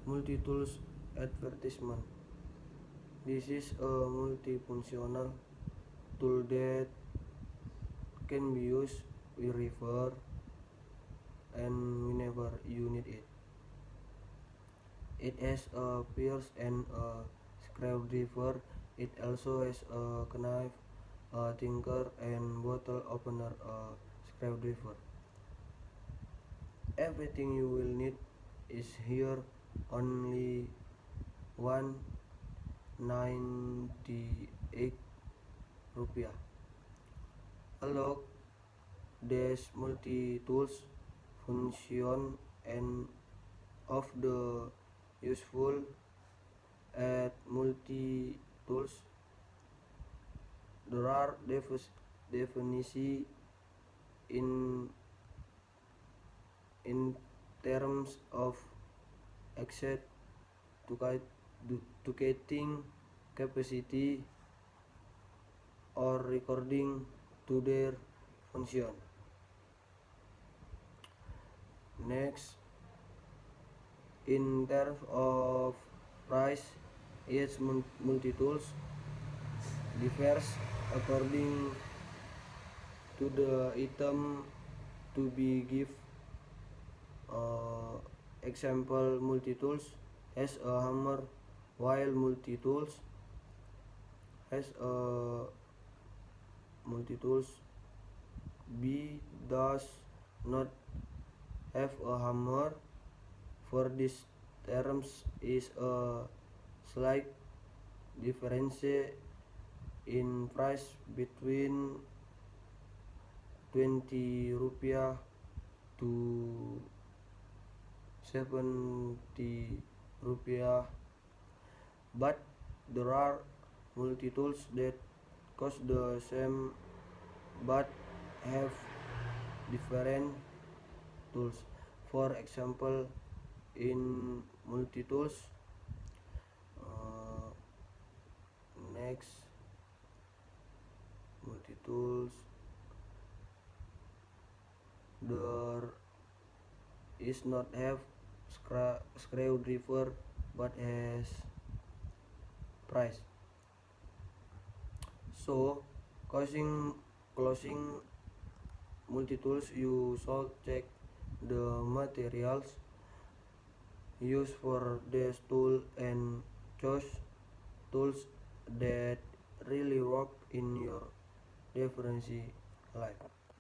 Multi-tools advertisement. This is a multifunctional tool that can be used wherever and whenever you need it. It has a pierce and a screwdriver. It also has a knife, a tinker, and bottle opener, a screwdriver. Everything you will need is here. Only 198 rupiah. Unlock this multi-tools function and of the useful at multi-tools. There are definitions in terms of access to getting capacity or recording to their function. Next, in terms of price, each multi-tools differs according to the item to be given. Example multi-tools has a hammer, while multi-tools B does not have a hammer. For these terms is a slight difference in price between 20 rupiah to 70 rupiah, but there are multi-tools that cost the same but have different tools. For example, in multi-tools, next multi-tools, there is not have screwdriver but has price. So closing multi-tools, you should check the materials used for this tool and choose tools that really work in your different life.